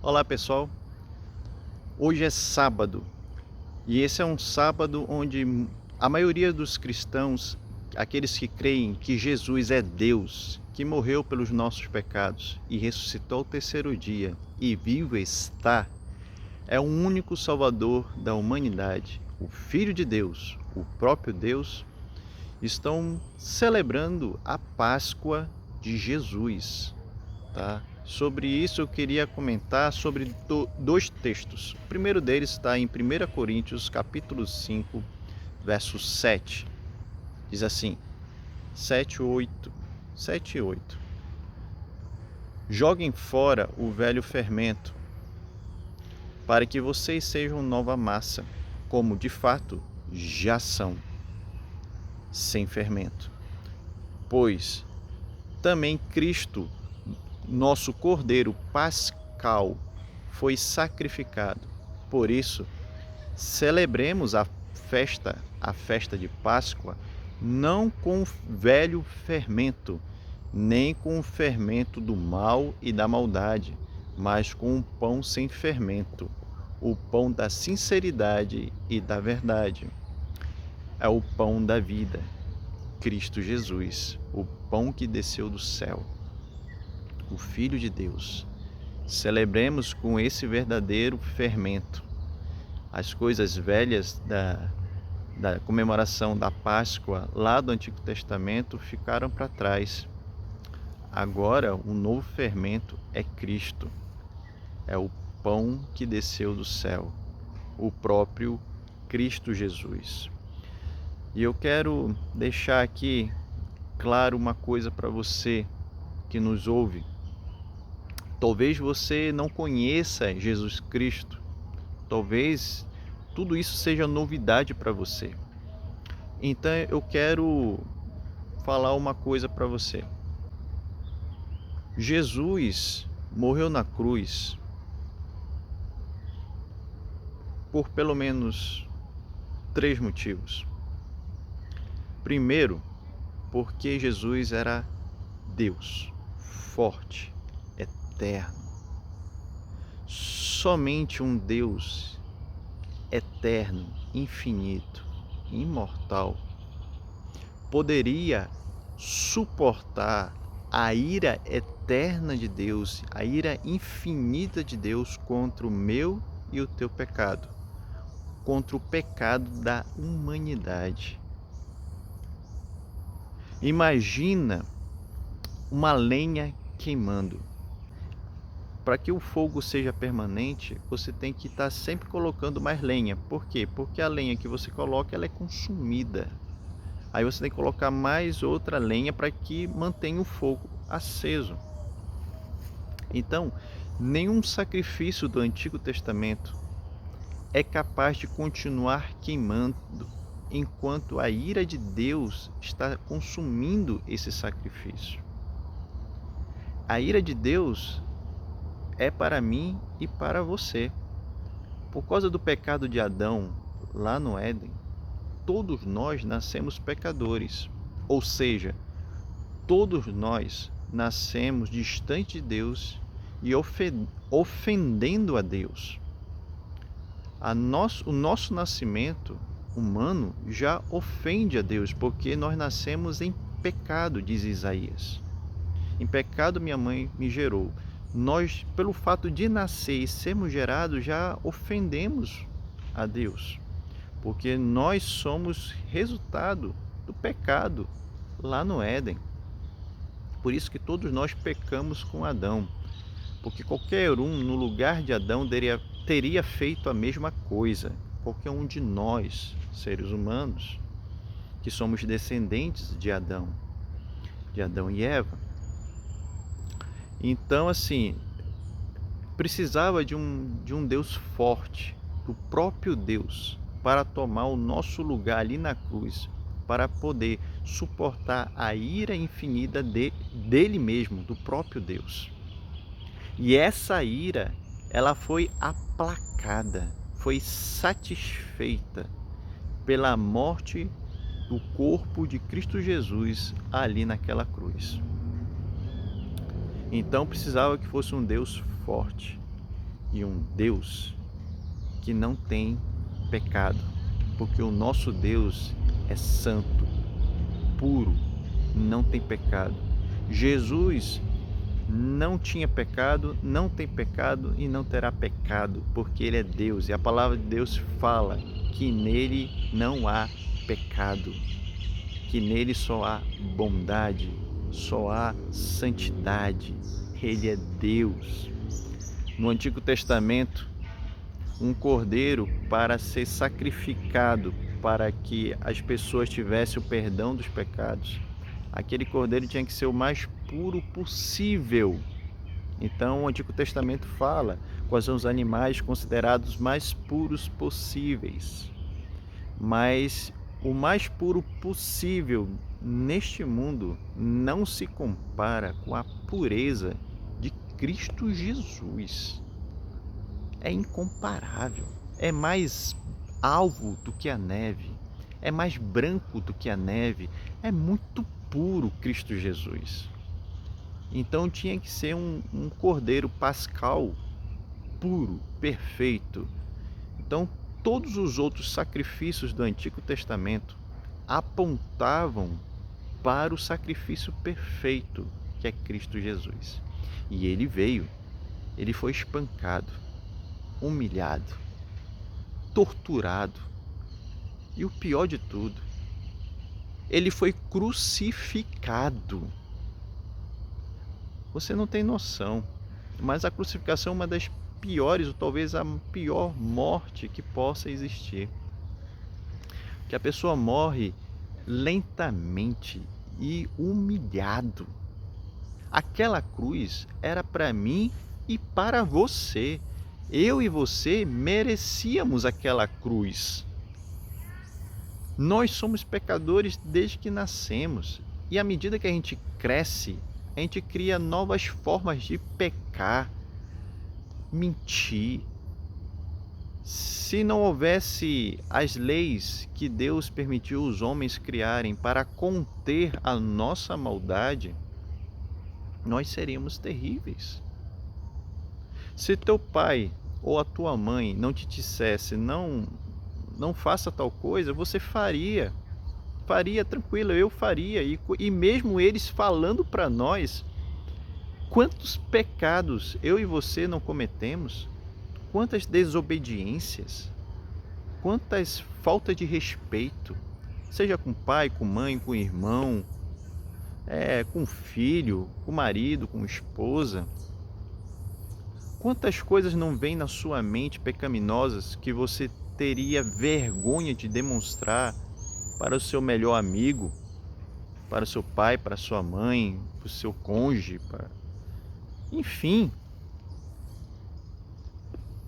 Olá pessoal, hoje é sábado e esse é um sábado onde a maioria dos cristãos, aqueles que creem que Jesus é Deus, que morreu pelos nossos pecados e ressuscitou ao terceiro dia e vivo está, é o único Salvador da humanidade, o Filho de Deus, o próprio Deus, estão celebrando a Páscoa de Jesus. Tá? Sobre isso eu queria comentar sobre dois textos. O primeiro deles está em 1 Coríntios, capítulo 5, verso 7. Diz assim, 7, 8, 7 e 8. Joguem fora o velho fermento, para que vocês sejam nova massa, como de fato já são, sem fermento. Pois também Cristo, nosso Cordeiro Pascal, foi sacrificado. Por isso, celebremos a festa de Páscoa, não com o velho fermento, nem com o fermento do mal e da maldade, mas com um pão sem fermento, o pão da sinceridade e da verdade. É o pão da vida, Cristo Jesus, o pão que desceu do céu, o Filho de Deus. Celebremos com esse verdadeiro fermento. As coisas velhas da comemoração da Páscoa lá do Antigo Testamento ficaram para trás. Agora o novo fermento é Cristo, é o pão que desceu do céu, o próprio Cristo Jesus. E eu quero deixar aqui claro uma coisa para você que nos ouve. Talvez você não conheça Jesus Cristo, talvez tudo isso seja novidade para você. Então eu quero falar uma coisa para você. Jesus morreu na cruz por pelo menos 3 motivos. Primeiro, porque Jesus era Deus, forte, eterno. Somente um Deus eterno, infinito, imortal, poderia suportar a ira eterna de Deus, a ira infinita de Deus contra o meu e o teu pecado, contra o pecado da humanidade. Imagina uma lenha queimando. Para que o fogo seja permanente, você tem que estar sempre colocando mais lenha. Por quê? Porque a lenha que você coloca, ela é consumida. Aí você tem que colocar mais outra lenha para que mantenha o fogo aceso. Então, nenhum sacrifício do Antigo Testamento é capaz de continuar queimando enquanto a ira de Deus está consumindo esse sacrifício. A ira de Deus é para mim e para você. Por causa do pecado de Adão lá no Éden, todos nós nascemos pecadores. Ou seja, todos nós nascemos distante de Deus e ofendendo a Deus. O nosso nascimento humano já ofende a Deus, porque nós nascemos em pecado, diz Isaías. Em pecado minha mãe me gerou. Nós, pelo fato de nascer e sermos gerados, já ofendemos a Deus, porque nós somos resultado do pecado lá no Éden. Por isso que todos nós pecamos com Adão, porque qualquer um no lugar de Adão teria feito a mesma coisa. Qualquer um de nós, seres humanos, que somos descendentes de Adão e Eva. Então, assim, precisava de um Deus forte, do próprio Deus, para tomar o nosso lugar ali na cruz, para poder suportar a ira infinita dele mesmo, do próprio Deus. E essa ira, ela foi aplacada, foi satisfeita pela morte do corpo de Cristo Jesus ali naquela cruz. Então precisava que fosse um Deus forte. e um Deus que não tem pecado, porque o nosso Deus é santo, puro, não tem pecado. Jesus não tinha pecado, não tem pecado e não terá pecado, porque Ele é Deus. E a palavra de Deus fala que nele não há pecado, que nele só há bondade, só há santidade. Ele é Deus. No Antigo Testamento, um cordeiro para ser sacrificado para que as pessoas tivessem o perdão dos pecados, aquele cordeiro tinha que ser o mais puro possível. Então o Antigo Testamento fala quais são os animais considerados mais puros possíveis. Mas o mais puro possível neste mundo não se compara com a pureza de Cristo Jesus. É incomparável. É mais alvo do que a neve. É mais branco do que a neve. É muito puro Cristo Jesus. Então tinha que ser um cordeiro pascal puro, perfeito. Então todos os outros sacrifícios do Antigo Testamento apontavam para o sacrifício perfeito, que é Cristo Jesus. E ele veio, ele foi espancado, humilhado, torturado. E o pior de tudo, ele foi crucificado. Você não tem noção, mas a crucificação é uma das piores, ou talvez a pior morte que possa existir. Que a pessoa morre lentamente e humilhado. Aquela cruz era para mim e para você. Eu e você merecíamos aquela cruz. Nós somos pecadores desde que nascemos. E à medida que a gente cresce, a gente cria novas formas de pecar, mentir. Se não houvesse as leis que Deus permitiu os homens criarem para conter a nossa maldade, nós seríamos terríveis. Se teu pai ou a tua mãe não te dissesse não faça tal coisa, você faria tranquilo, eu faria. E mesmo eles falando para nós, quantos pecados eu e você não cometemos, quantas desobediências, quantas faltas de respeito, seja com pai, com mãe, com irmão, com filho, com marido, com esposa. Quantas coisas não vêm na sua mente pecaminosas que você teria vergonha de demonstrar para o seu melhor amigo, para o seu pai, para a sua mãe, para o seu cônjuge, enfim.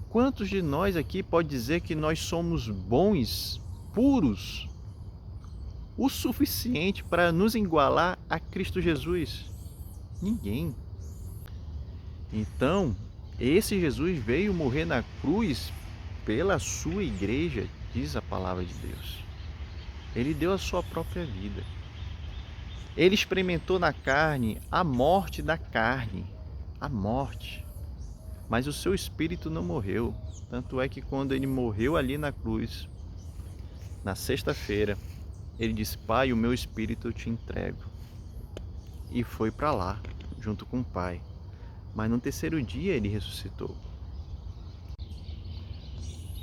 Quantos de nós aqui pode dizer que nós somos bons, puros, o suficiente para nos igualar a Cristo Jesus? Ninguém. Então, esse Jesus veio morrer na cruz pela sua igreja, diz a palavra de Deus. Ele deu a sua própria vida. Ele experimentou na carne a morte da carne, a morte. Mas o seu espírito não morreu. Tanto é que quando ele morreu ali na cruz, na sexta-feira, ele disse: Pai, o meu espírito eu te entrego. E foi para lá, junto com o Pai. Mas no terceiro dia ele ressuscitou.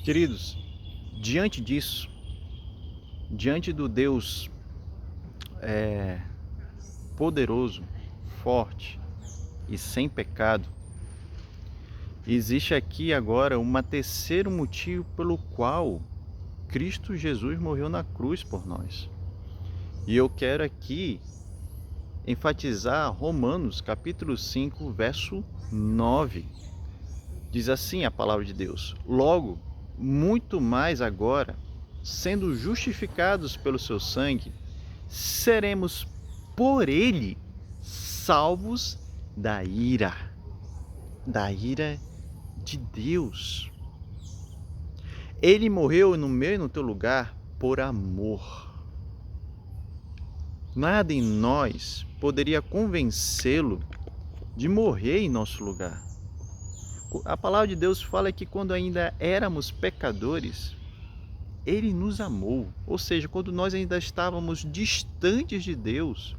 Queridos, diante disso, diante do Deus poderoso, forte e sem pecado, existe aqui agora um terceiro motivo pelo qual Cristo Jesus morreu na cruz por nós. E eu quero aqui enfatizar Romanos capítulo 5, verso 9. Diz assim a palavra de Deus: Logo, muito mais agora, sendo justificados pelo seu sangue, seremos por ele salvos da ira de Deus. Ele morreu no meu e no teu lugar por amor. Nada em nós poderia convencê-lo de morrer em nosso lugar. A palavra de Deus fala que quando ainda éramos pecadores, Ele nos amou. Ou seja, quando nós ainda estávamos distantes de Deus,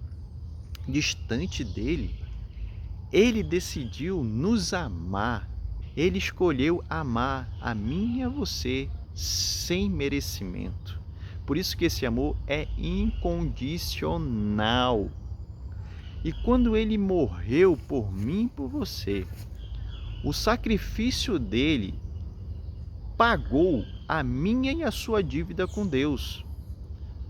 distante dele, Ele decidiu nos amar. Ele escolheu amar a mim e a você sem merecimento. Por isso que esse amor é incondicional. E quando Ele morreu por mim e por você, o sacrifício dele pagou a minha e a sua dívida com Deus.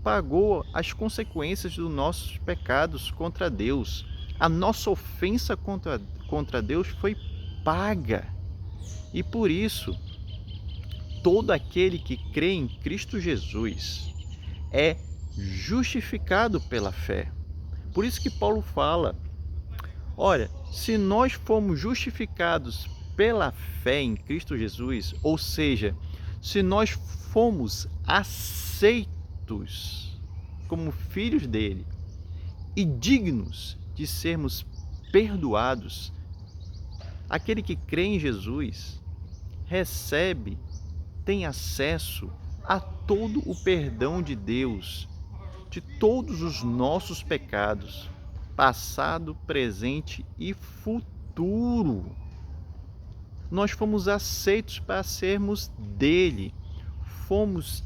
Pagou as consequências dos nossos pecados contra Deus. A nossa ofensa contra Deus foi paga. E por isso, todo aquele que crê em Cristo Jesus é justificado pela fé. Por isso que Paulo fala, olha, se nós fomos justificados pela fé em Cristo Jesus, ou seja, se nós fomos aceitos como filhos dele e dignos de sermos perdoados, aquele que crê em Jesus recebe, tem acesso a todo o perdão de Deus, de todos os nossos pecados, passado, presente e futuro. Nós fomos aceitos para sermos dele, fomos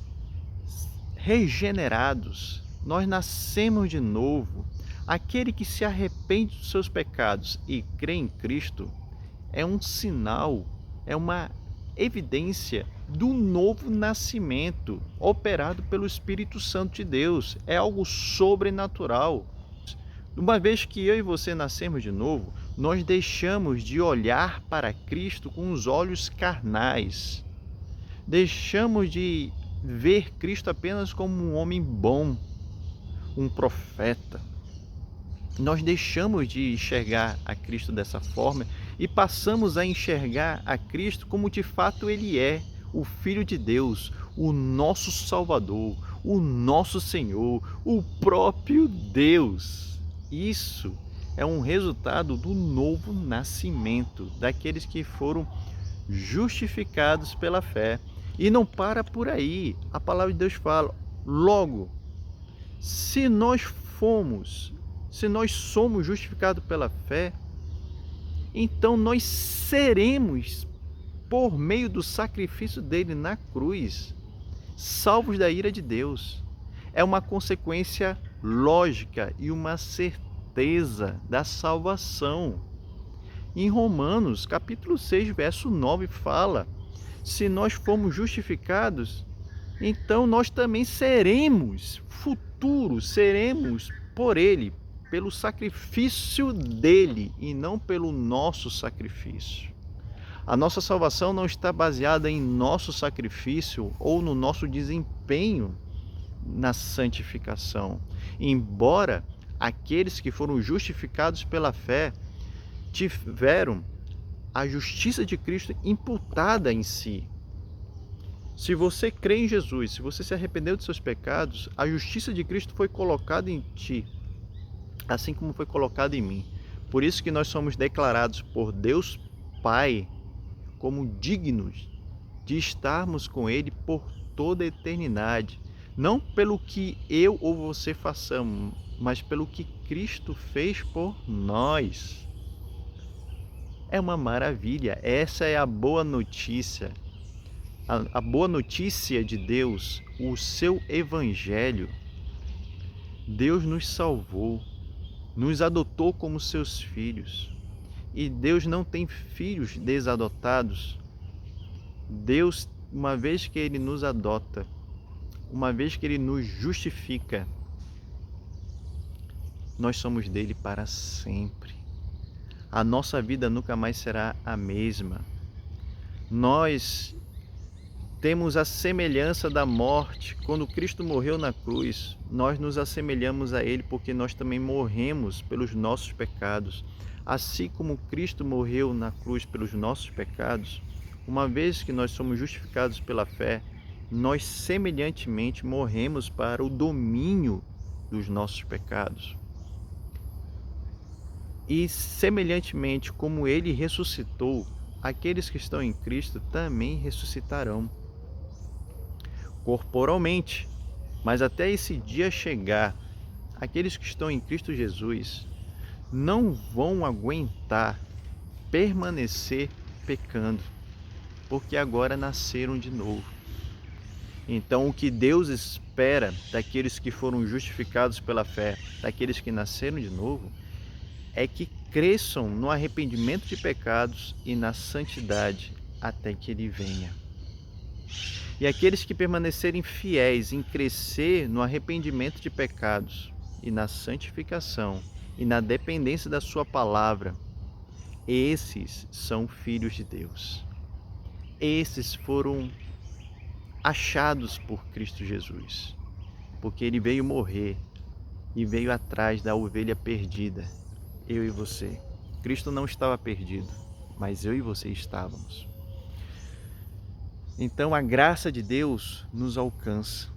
regenerados, nós nascemos de novo. Aquele que se arrepende dos seus pecados e crê em Cristo é um sinal, é uma evidência do novo nascimento operado pelo Espírito Santo de Deus. É algo sobrenatural. Uma vez que eu e você nascemos de novo, nós deixamos de olhar para Cristo com os olhos carnais. Deixamos de ver Cristo apenas como um homem bom, um profeta. Nós deixamos de enxergar a Cristo dessa forma e passamos a enxergar a Cristo como de fato Ele é, o Filho de Deus, o nosso Salvador, o nosso Senhor, o próprio Deus. Isso é um resultado do novo nascimento, daqueles que foram justificados pela fé. E não para por aí. A palavra de Deus fala, logo, se nós somos justificados pela fé, então nós seremos, por meio do sacrifício dele na cruz, salvos da ira de Deus. É uma consequência lógica e uma certeza da salvação. Em Romanos, capítulo 6, verso 9, fala, se nós formos justificados, então nós também seremos por ele, pelo sacrifício dele e não pelo nosso sacrifício. A nossa salvação não está baseada em nosso sacrifício ou no nosso desempenho na santificação. Embora aqueles que foram justificados pela fé tiveram a justiça de Cristo imputada em si. Se você crê em Jesus, se você se arrependeu dos seus pecados, a justiça de Cristo foi colocada em ti, assim como foi colocada em mim. Por isso que nós somos declarados por Deus Pai como dignos de estarmos com Ele por toda a eternidade. Não pelo que eu ou você façamos, mas pelo que Cristo fez por nós. É uma maravilha. Essa é a boa notícia. A boa notícia de Deus, o seu Evangelho. Deus nos salvou, nos adotou como seus filhos. E Deus não tem filhos desadotados. Deus, uma vez que Ele nos adota, uma vez que Ele nos justifica, nós somos dele para sempre. A nossa vida nunca mais será a mesma. Nós temos a semelhança da morte. Quando Cristo morreu na cruz, nós nos assemelhamos a Ele porque nós também morremos pelos nossos pecados. Assim como Cristo morreu na cruz pelos nossos pecados, uma vez que nós somos justificados pela fé, nós semelhantemente morremos para o domínio dos nossos pecados. E semelhantemente como Ele ressuscitou, aqueles que estão em Cristo também ressuscitarão corporalmente. Mas até esse dia chegar, aqueles que estão em Cristo Jesus não vão aguentar permanecer pecando, porque agora nasceram de novo. Então, o que Deus espera daqueles que foram justificados pela fé, daqueles que nasceram de novo, é que cresçam no arrependimento de pecados e na santidade até que Ele venha. E aqueles que permanecerem fiéis em crescer no arrependimento de pecados e na santificação e na dependência da sua palavra, esses são filhos de Deus. Esses foram achados por Cristo Jesus, porque Ele veio morrer e veio atrás da ovelha perdida, eu e você. Cristo não estava perdido, mas eu e você estávamos. Então a graça de Deus nos alcança,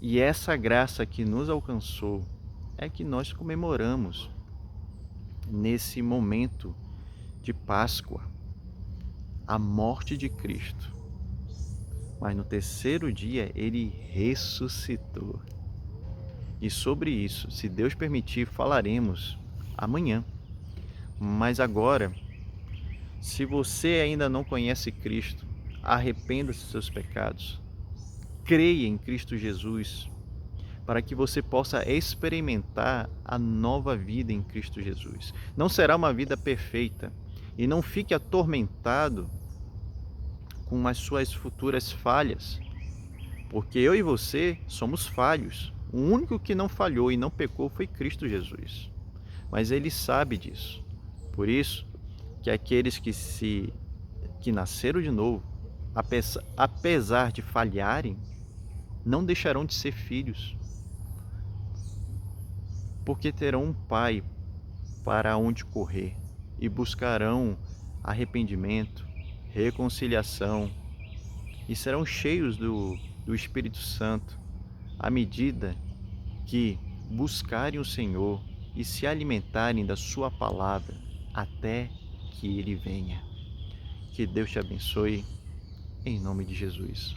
e essa graça que nos alcançou é que nós comemoramos nesse momento de Páscoa, a morte de Cristo. Mas no terceiro dia Ele ressuscitou. E sobre isso, se Deus permitir, falaremos amanhã. Mas agora, se você ainda não conhece Cristo, arrependa-se dos seus pecados. Creia em Cristo Jesus, para que você possa experimentar a nova vida em Cristo Jesus. Não será uma vida perfeita, e não fique atormentado com as suas futuras falhas, porque eu e você somos falhos. O único que não falhou e não pecou foi Cristo Jesus, mas Ele sabe disso. Por isso que aqueles que nasceram de novo, apesar de falharem, não deixarão de ser filhos, porque terão um Pai para onde correr e buscarão arrependimento, reconciliação e serão cheios do Espírito Santo à medida que buscarem o Senhor e se alimentarem da sua palavra até que Ele venha. Que Deus te abençoe, em nome de Jesus.